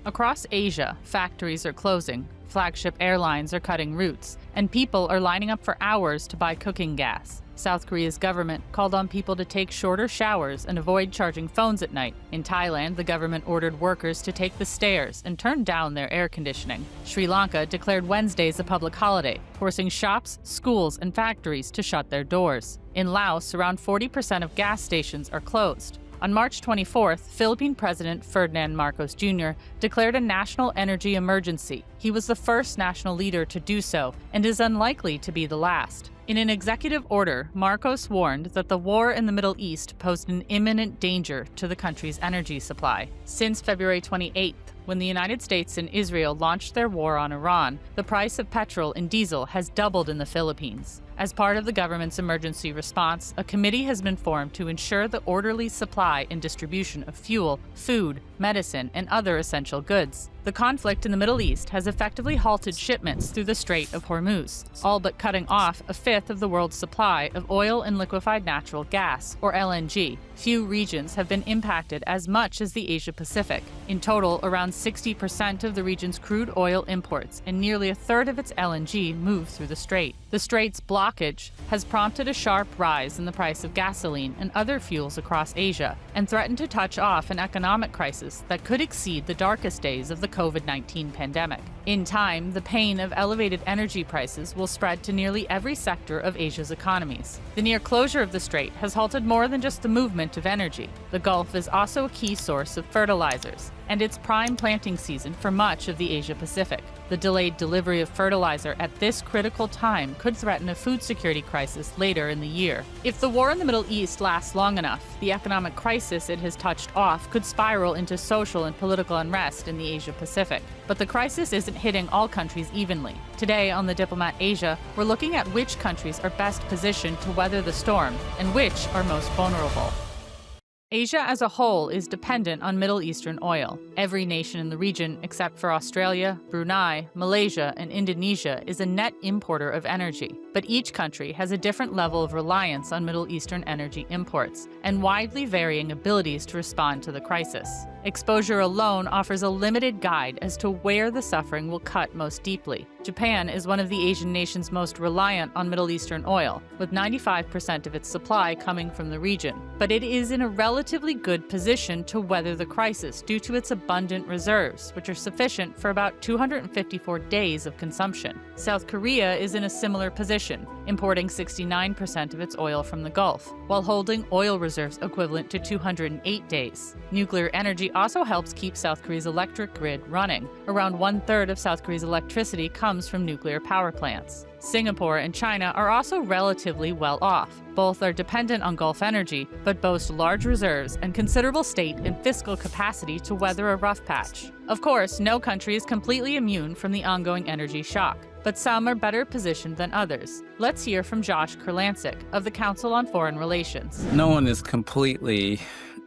Across Asia, factories are closing, flagship airlines are cutting routes, and people are lining up for hours to buy cooking gas. South Korea's government called on people to take shorter showers and avoid charging phones at night. In Thailand, the government ordered workers to take the stairs and turn down their air conditioning. Sri Lanka declared Wednesdays a public holiday, forcing shops, schools, and factories to shut their doors. In Laos, around 40% of gas stations are closed. On March 24th, Philippine President Ferdinand Marcos Jr. declared a national energy emergency. He was the first national leader to do so and is unlikely to be the last. In an executive order, Marcos warned that the war in the Middle East posed an imminent danger to the country's energy supply. Since February 28th, when the United States and Israel launched their war on Iran, the price of petrol and diesel has doubled in the Philippines. As part of the government's emergency response, a committee has been formed to ensure the orderly supply and distribution of fuel, food, medicine, and other essential goods. The conflict in the Middle East has effectively halted shipments through the Strait of Hormuz, all but cutting off a fifth of the world's supply of oil and liquefied natural gas, or LNG. Few regions have been impacted as much as the Asia-Pacific. In total, around 60% of the region's crude oil imports and nearly a third of its LNG move through the strait. The strait's blockage has prompted a sharp rise in the price of gasoline and other fuels across Asia and threatened to touch off an economic crisis that could exceed the darkest days of the COVID-19 pandemic. In time, the pain of elevated energy prices will spread to nearly every sector of Asia's economies. The near closure of the strait has halted more than just the movement of energy. The Gulf is also a key source of fertilizers, and it's prime planting season for much of the Asia-Pacific. The delayed delivery of fertilizer at this critical time could threaten a food security crisis later in the year. If the war in the Middle East lasts long enough, the economic crisis it has touched off could spiral into social and political unrest in the Asia-Pacific. But the crisis isn't hitting all countries evenly. Today on the Diplomat Asia, we're looking at which countries are best positioned to weather the storm and which are most vulnerable. Asia as a whole is dependent on Middle Eastern oil. Every nation in the region, except for Australia, Brunei, Malaysia, and Indonesia, is a net importer of energy. But each country has a different level of reliance on Middle Eastern energy imports and widely varying abilities to respond to the crisis. Exposure alone offers a limited guide as to where the suffering will cut most deeply. Japan is one of the Asian nations most reliant on Middle Eastern oil, with 95% of its supply coming from the region. But it is in a relatively good position to weather the crisis due to its abundant reserves, which are sufficient for about 254 days of consumption. South Korea is in a similar position, importing 69% of its oil from the Gulf, while holding oil reserves equivalent to 208 days. Nuclear energy also helps keep South Korea's electric grid running. Around one-third of South Korea's electricity comes from nuclear power plants. Singapore and China are also relatively well off. Both are dependent on Gulf energy, but boast large reserves and considerable state and fiscal capacity to weather a rough patch. Of course, no country is completely immune from the ongoing energy shock, but some are better positioned than others. Let's hear from Josh Kurlansik of the Council on Foreign Relations. No one is completely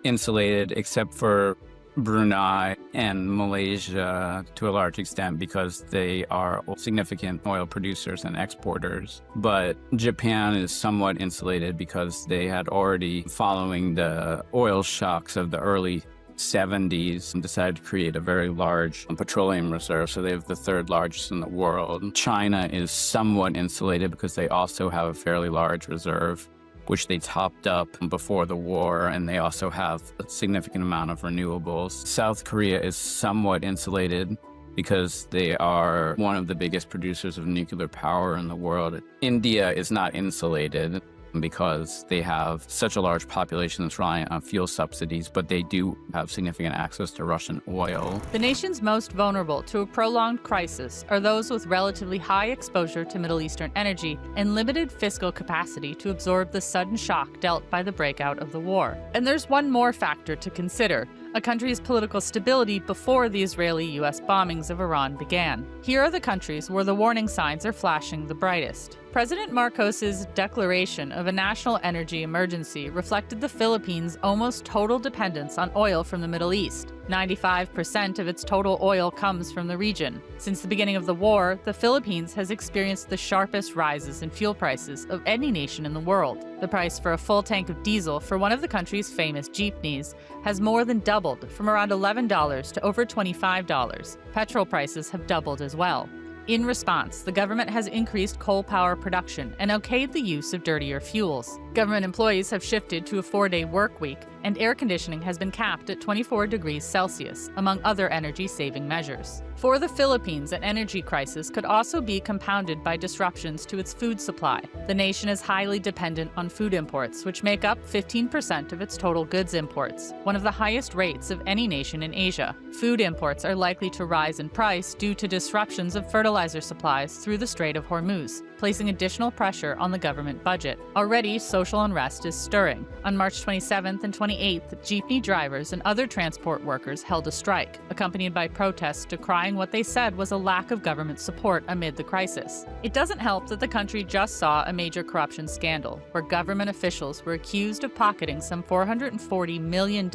insulated except for Brunei and Malaysia to a large extent because they are significant oil producers and exporters. But Japan is somewhat insulated because they had already, following the oil shocks of the early 70s, decided to create a very large petroleum reserve, so they have the third largest in the world. China is somewhat insulated because they also have a fairly large reserve, which they topped up before the war, and they also have a significant amount of renewables. South Korea is somewhat insulated because they are one of the biggest producers of nuclear power in the world. India is not insulated because they have such a large population that's reliant on fuel subsidies, but they do have significant access to Russian oil. The nations most vulnerable to a prolonged crisis are those with relatively high exposure to Middle Eastern energy and limited fiscal capacity to absorb the sudden shock dealt by the breakout of the war. And there's one more factor to consider: a country's political stability before the Israeli-US bombings of Iran began. Here are the countries where the warning signs are flashing the brightest. President Marcos's declaration of a national energy emergency reflected the Philippines' almost total dependence on oil from the Middle East. 95% of its total oil comes from the region. Since the beginning of the war, the Philippines has experienced the sharpest rises in fuel prices of any nation in the world. The price for a full tank of diesel for one of the country's famous jeepneys has more than doubled, from around $11 to over $25. Petrol prices have doubled as well. In response, the government has increased coal power production and okayed the use of dirtier fuels. Government employees have shifted to a 4-day work week, and air conditioning has been capped at 24 degrees Celsius, among other energy-saving measures. For the Philippines, an energy crisis could also be compounded by disruptions to its food supply. The nation is highly dependent on food imports, which make up 15% of its total goods imports, one of the highest rates of any nation in Asia. Food imports are likely to rise in price due to disruptions of fertilizer supplies through the Strait of Hormuz, placing additional pressure on the government budget. Already, social unrest is stirring. On March 27th and 28th, jeepney drivers and other transport workers held a strike, accompanied by protests decrying what they said was a lack of government support amid the crisis. It doesn't help that the country just saw a major corruption scandal, where government officials were accused of pocketing some $440 million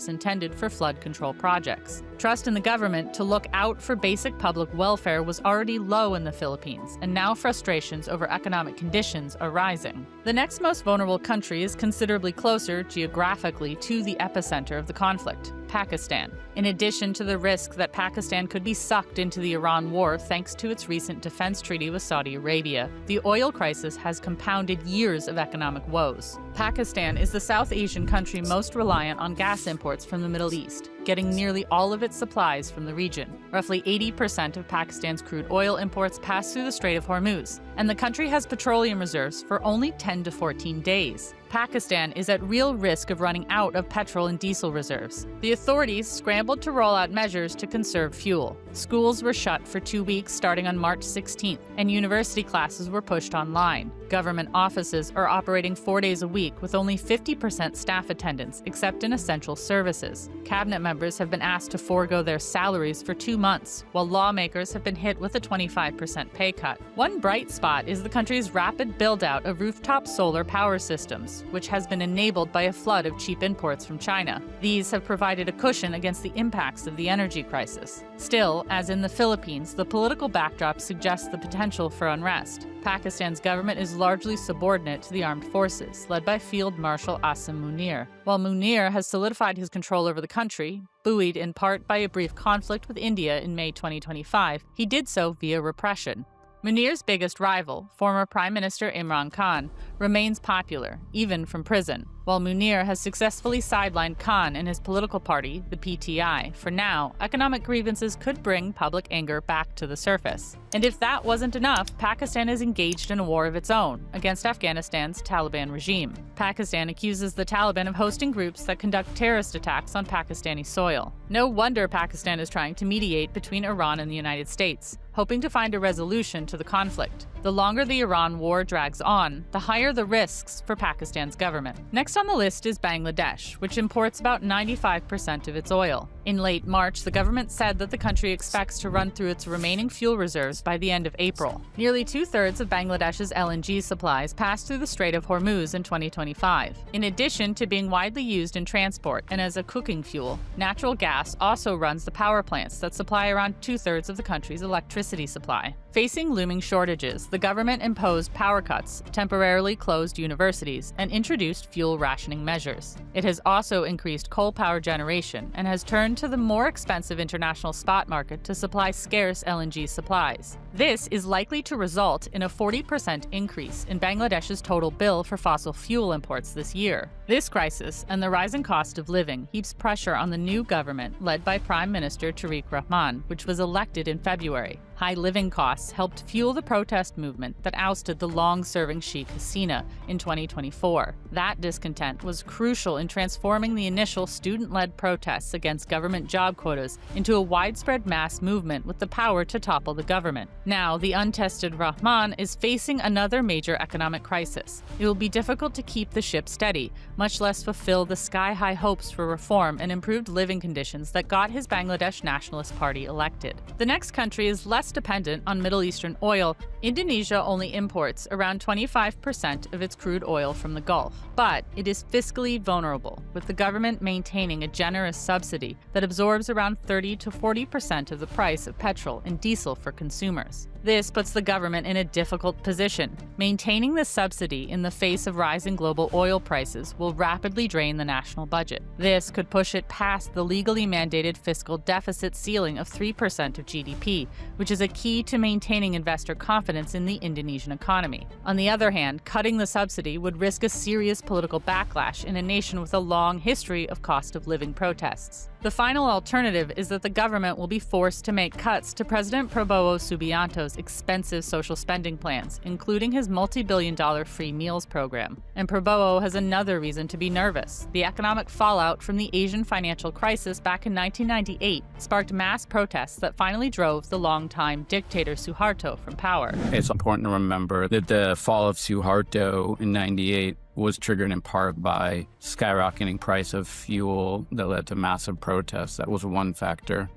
intended for flood control projects. Trust in the government to look out for basic public welfare was already low in the Philippines, and now frustrations over economic conditions are rising. The next most vulnerable country is considerably closer geographically to the epicenter of the conflict: Pakistan. In addition to the risk that Pakistan could be sucked into the Iran war thanks to its recent defense treaty with Saudi Arabia, the oil crisis has compounded years of economic woes. Pakistan is the South Asian country most reliant on gas imports from the Middle East, getting nearly all of its supplies from the region. Roughly 80% of Pakistan's crude oil imports pass through the Strait of Hormuz, and the country has petroleum reserves for only 10 to 14 days. Pakistan is at real risk of running out of petrol and diesel reserves. The authorities scrambled to roll out measures to conserve fuel. Schools were shut for 2 weeks starting on March 16th, and university classes were pushed online. Government offices are operating 4 days a week with only 50% staff attendance, except in essential services. Cabinet members have been asked to forego their salaries for 2 months, while lawmakers have been hit with a 25% pay cut. One bright spot is the country's rapid build-out of rooftop solar power systems, which has been enabled by a flood of cheap imports from China. These have provided a cushion against the impacts of the energy crisis. Still, as in the Philippines, the political backdrop suggests the potential for unrest. Pakistan's government is largely subordinate to the armed forces, led by Field Marshal Asim Munir. While Munir has solidified his control over the country, buoyed in part by a brief conflict with India in May 2025, he did so via repression. Munir's biggest rival, former Prime Minister Imran Khan, remains popular, even from prison. While Munir has successfully sidelined Khan and his political party, the PTI, for now, economic grievances could bring public anger back to the surface. And if that wasn't enough, Pakistan is engaged in a war of its own against Afghanistan's Taliban regime. Pakistan accuses the Taliban of hosting groups that conduct terrorist attacks on Pakistani soil. No wonder Pakistan is trying to mediate between Iran and the United States, hoping to find a resolution to the conflict. The longer the Iran war drags on, the higher the risks for Pakistan's government. Next on the list is Bangladesh, which imports about 95% of its oil. In late March, the government said that the country expects to run through its remaining fuel reserves by the end of April. Nearly 2/3 of Bangladesh's LNG supplies passed through the Strait of Hormuz in 2025. In addition to being widely used in transport and as a cooking fuel, natural gas also runs the power plants that supply around 2/3 of the country's electricity supply. Facing looming shortages, the government imposed power cuts, temporarily closed universities, and introduced fuel rationing measures. It has also increased coal power generation and has turned to the more expensive international spot market to supply scarce LNG supplies. This is likely to result in a 40% increase in Bangladesh's total bill for fossil fuel imports this year. This crisis and the rising cost of living heaps pressure on the new government led by Prime Minister Tariq Rahman, which was elected in February. High living costs helped fuel the protest movement that ousted the long-serving Sheikh Hasina in 2024. That discontent was crucial in transforming the initial student-led protests against government job quotas into a widespread mass movement with the power to topple the government. Now, the untested Rahman is facing another major economic crisis. It will be difficult to keep the ship steady, much less fulfill the sky-high hopes for reform and improved living conditions that got his Bangladesh Nationalist Party elected. The next country is less most dependent on Middle Eastern oil, Indonesia only imports around 25% of its crude oil from the Gulf. But it is fiscally vulnerable, with the government maintaining a generous subsidy that absorbs around 30 to 40% of the price of petrol and diesel for consumers. This puts the government in a difficult position. Maintaining the subsidy in the face of rising global oil prices will rapidly drain the national budget. This could push it past the legally mandated fiscal deficit ceiling of 3% of GDP, which is a key to maintaining investor confidence in the Indonesian economy. On the other hand, cutting the subsidy would risk a serious political backlash in a nation with a long history of cost of living protests. The final alternative is that the government will be forced to make cuts to President Prabowo Subianto's expensive social spending plans, including his multi-billion-dollar free meals program. And Prabowo has another reason to be nervous. The economic fallout from the Asian financial crisis back in 1998 sparked mass protests that finally drove the longtime dictator Suharto from power. It's important to remember that the fall of Suharto in 98 was triggered in part by skyrocketing price of fuel that led to massive protests. That was one factor.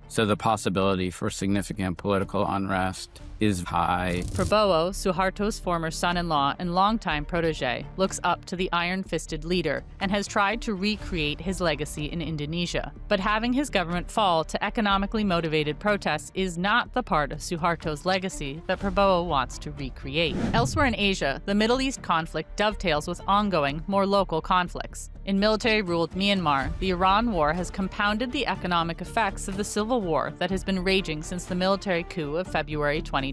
So the possibility for significant political unrest is high. Prabowo, Suharto's former son-in-law and longtime protege, looks up to the iron-fisted leader and has tried to recreate his legacy in Indonesia. But having his government fall to economically motivated protests is not the part of Suharto's legacy that Prabowo wants to recreate. Elsewhere in Asia, the Middle East conflict dovetails with ongoing, more local conflicts. In military-ruled Myanmar, the Iran war has compounded the economic effects of the civil war that has been raging since the military coup of February 2021.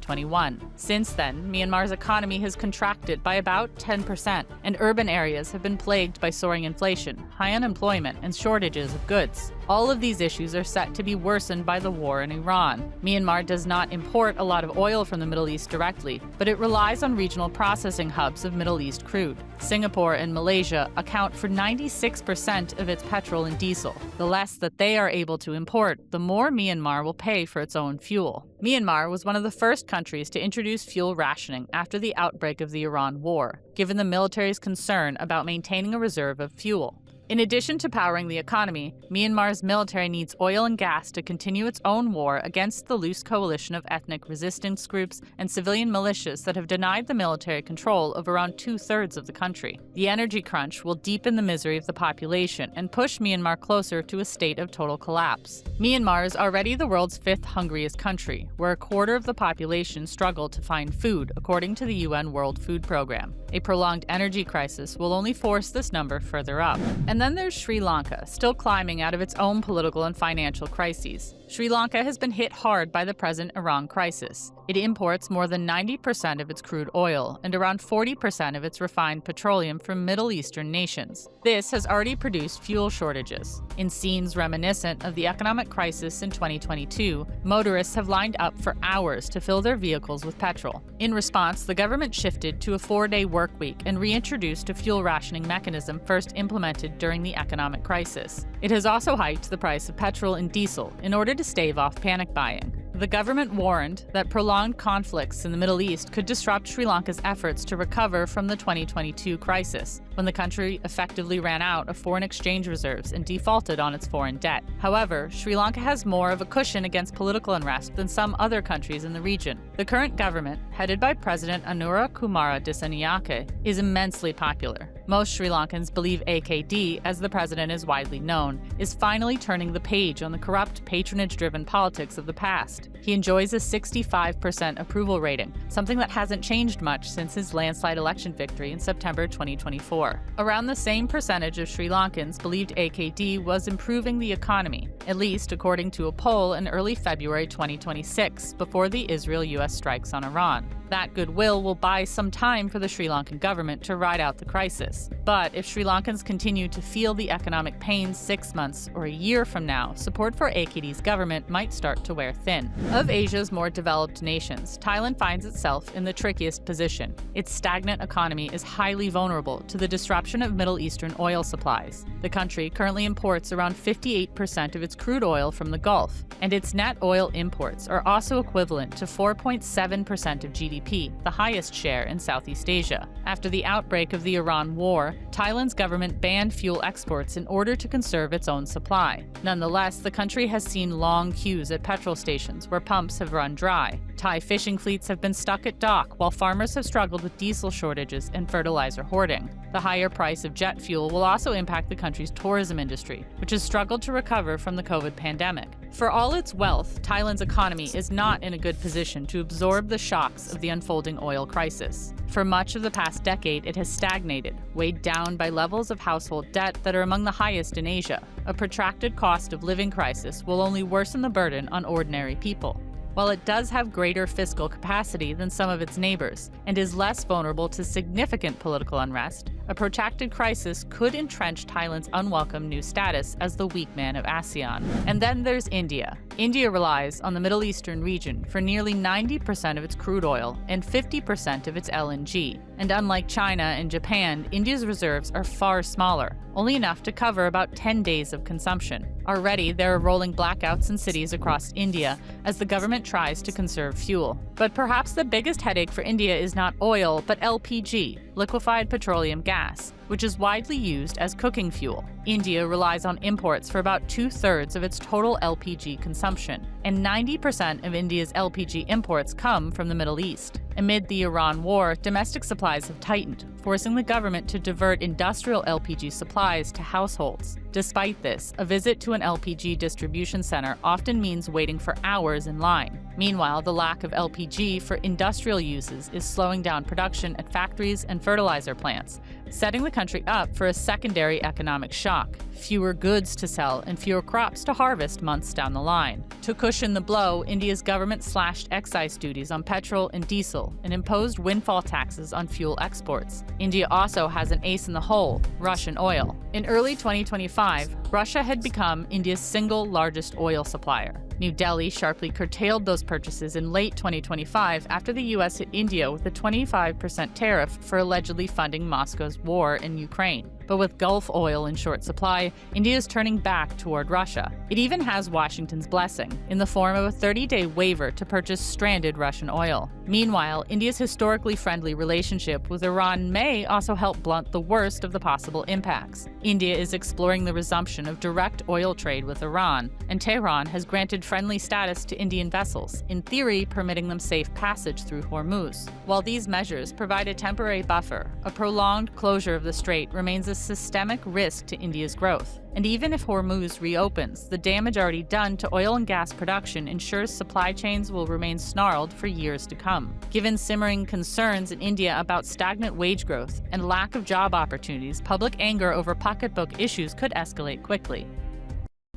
Since then, Myanmar's economy has contracted by about 10%, and urban areas have been plagued by soaring inflation, high unemployment, and shortages of goods. All of these issues are set to be worsened by the war in Iran. Myanmar does not import a lot of oil from the Middle East directly, but it relies on regional processing hubs of Middle East crude. Singapore and Malaysia account for 96% of its petrol and diesel. The less that they are able to import, the more Myanmar will pay for its own fuel. Myanmar was one of the first countries to introduce fuel rationing after the outbreak of the Iran war, given the military's concern about maintaining a reserve of fuel. In addition to powering the economy, Myanmar's military needs oil and gas to continue its own war against the loose coalition of ethnic resistance groups and civilian militias that have denied the military control of around two-thirds of the country. The energy crunch will deepen the misery of the population and push Myanmar closer to a state of total collapse. Myanmar is already the world's fifth hungriest country, where a quarter of the population struggle to find food, according to the UN World Food Programme. A prolonged energy crisis will only force this number further up. And then there's Sri Lanka, still climbing out of its own political and financial crises. Sri Lanka has been hit hard by the present Iran crisis. It imports more than 90% of its crude oil and around 40% of its refined petroleum from Middle Eastern nations. This has already produced fuel shortages. In scenes reminiscent of the economic crisis in 2022, motorists have lined up for hours to fill their vehicles with petrol. In response, the government shifted to a 4-day work week and reintroduced a fuel rationing mechanism first implemented during the economic crisis. It has also hiked the price of petrol and diesel in order to stave off panic buying. The government warned that prolonged conflicts in the Middle East could disrupt Sri Lanka's efforts to recover from the 2022 crisis, when the country effectively ran out of foreign exchange reserves and defaulted on its foreign debt. However, Sri Lanka has more of a cushion against political unrest than some other countries in the region. The current government, headed by President Anura Kumara Dissanayake, is immensely popular. Most Sri Lankans believe AKD, as the president is widely known, is finally turning the page on the corrupt, patronage-driven politics of the past. He enjoys a 65% approval rating, something that hasn't changed much since his landslide election victory in September 2024. Around the same percentage of Sri Lankans believed AKD was improving the economy, at least according to a poll in early February 2026, before the Israel-US strikes on Iran. That goodwill will buy some time for the Sri Lankan government to ride out the crisis. But if Sri Lankans continue to feel the economic pain 6 months or a year from now, support for AKD's government might start to wear thin. Of Asia's more developed nations, Thailand finds itself in the trickiest position. Its stagnant economy is highly vulnerable to the disruption of Middle Eastern oil supplies. The country currently imports around 58% of its crude oil from the Gulf, and its net oil imports are also equivalent to 4.7% of GDP, the highest share in Southeast Asia. After the outbreak of the Iran war, Thailand's government banned fuel exports in order to conserve its own supply. Nonetheless, the country has seen long queues at petrol stations where pumps have run dry. Thai fishing fleets have been stuck at dock, while farmers have struggled with diesel shortages and fertilizer hoarding. The higher price of jet fuel will also impact the country's tourism industry, which has struggled to recover from the COVID pandemic. For all its wealth, Thailand's economy is not in a good position to absorb the shocks of the unfolding oil crisis. For much of the past decade, it has stagnated, weighed down by levels of household debt that are among the highest in Asia. A protracted cost of living crisis will only worsen the burden on ordinary people. While it does have greater fiscal capacity than some of its neighbors and is less vulnerable to significant political unrest, a protracted crisis could entrench Thailand's unwelcome new status as the weak man of ASEAN. And then there's India. India relies on the Middle Eastern region for nearly 90% of its crude oil and 50% of its LNG. And unlike China and Japan, India's reserves are far smaller, only enough to cover about 10 days of consumption. Already, there are rolling blackouts in cities across India as the government tries to conserve fuel. But perhaps the biggest headache for India is not oil, but LPG, liquefied petroleum gas, which is widely used as cooking fuel. India relies on imports for about 2/3 of its total LPG consumption, and 90% of India's LPG imports come from the Middle East. Amid the Iran war, domestic supplies have tightened, forcing the government to divert industrial LPG supplies to households. Despite this, a visit to an LPG distribution center often means waiting for hours in line. Meanwhile, the lack of LPG for industrial uses is slowing down production at factories and fertilizer plants, setting the country up for a secondary economic shock. Fewer goods to sell and fewer crops to harvest months down the line. To cushion the blow, India's government slashed excise duties on petrol and diesel and imposed windfall taxes on fuel exports. India also has an ace in the hole, Russian oil. In early 2025, Russia had become India's single largest oil supplier. New Delhi sharply curtailed those purchases in late 2025 after the U.S. hit India with a 25% tariff for allegedly funding Moscow's war in Ukraine. But with Gulf oil in short supply, India is turning back toward Russia. It even has Washington's blessing, in the form of a 30-day waiver to purchase stranded Russian oil. Meanwhile, India's historically friendly relationship with Iran may also help blunt the worst of the possible impacts. India is exploring the resumption of direct oil trade with Iran, and Tehran has granted friendly status to Indian vessels, in theory permitting them safe passage through Hormuz. While these measures provide a temporary buffer, a prolonged closure of the strait remains a systemic risk to India's growth. And even if Hormuz reopens, the damage already done to oil and gas production ensures supply chains will remain snarled for years to come. Given simmering concerns in India about stagnant wage growth and lack of job opportunities, public anger over pocketbook issues could escalate quickly.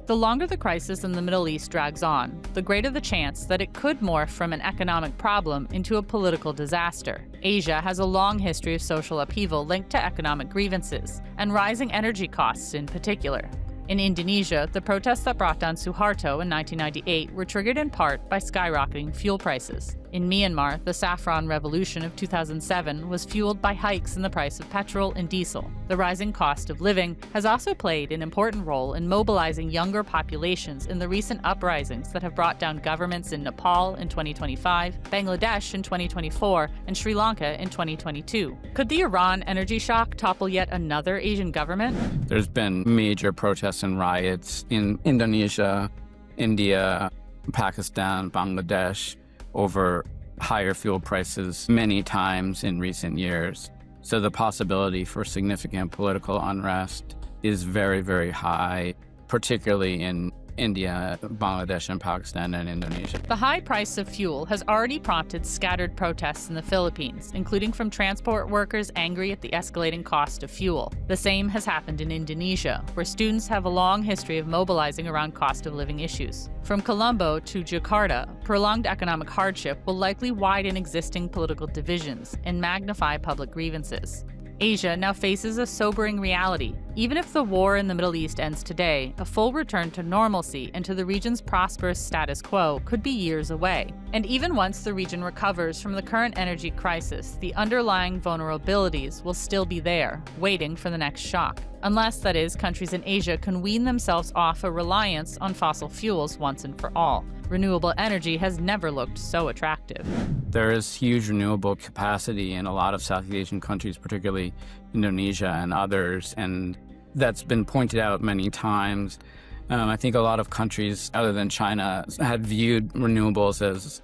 The longer the crisis in the Middle East drags on, the greater the chance that it could morph from an economic problem into a political disaster. Asia has a long history of social upheaval linked to economic grievances, and rising energy costs in particular. In Indonesia, the protests that brought down Suharto in 1998 were triggered in part by skyrocketing fuel prices. In Myanmar, the Saffron Revolution of 2007 was fueled by hikes in the price of petrol and diesel. The rising cost of living has also played an important role in mobilizing younger populations in the recent uprisings that have brought down governments in Nepal in 2025, Bangladesh in 2024, and Sri Lanka in 2022. Could the Iran energy shock topple yet another Asian government? There's been major protests and riots in Indonesia, India, Pakistan, Bangladesh over higher fuel prices many times in recent years. So the possibility for significant political unrest is very, very high, particularly in India, Bangladesh, and Pakistan, and Indonesia. The high price of fuel has already prompted scattered protests in the Philippines, including from transport workers angry at the escalating cost of fuel. The same has happened in Indonesia, where students have a long history of mobilizing around cost of living issues. From Colombo to Jakarta, prolonged economic hardship will likely widen existing political divisions and magnify public grievances. Asia now faces a sobering reality. Even if the war in the Middle East ends today, a full return to normalcy and to the region's prosperous status quo could be years away. And even once the region recovers from the current energy crisis, the underlying vulnerabilities will still be there, waiting for the next shock. Unless, that is, countries in Asia can wean themselves off a reliance on fossil fuels once and for all. Renewable energy has never looked so attractive. There is huge renewable capacity in a lot of Southeast Asian countries, particularly Indonesia and others, and that's been pointed out many times. I think a lot of countries other than China had viewed renewables as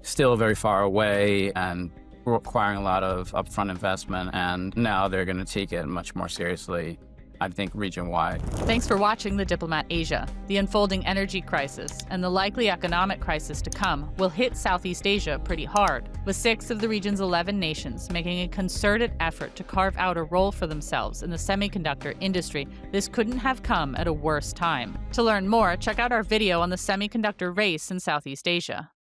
still very far away and requiring a lot of upfront investment, and now they're going to take it much more seriously, I think, region-wide. Thanks for watching The Diplomat Asia. The unfolding energy crisis and the likely economic crisis to come will hit Southeast Asia pretty hard, with 6 of the region's 11 nations making a concerted effort to carve out a role for themselves in the semiconductor industry. This couldn't have come at a worse time. To learn more, check out our video on the semiconductor race in Southeast Asia.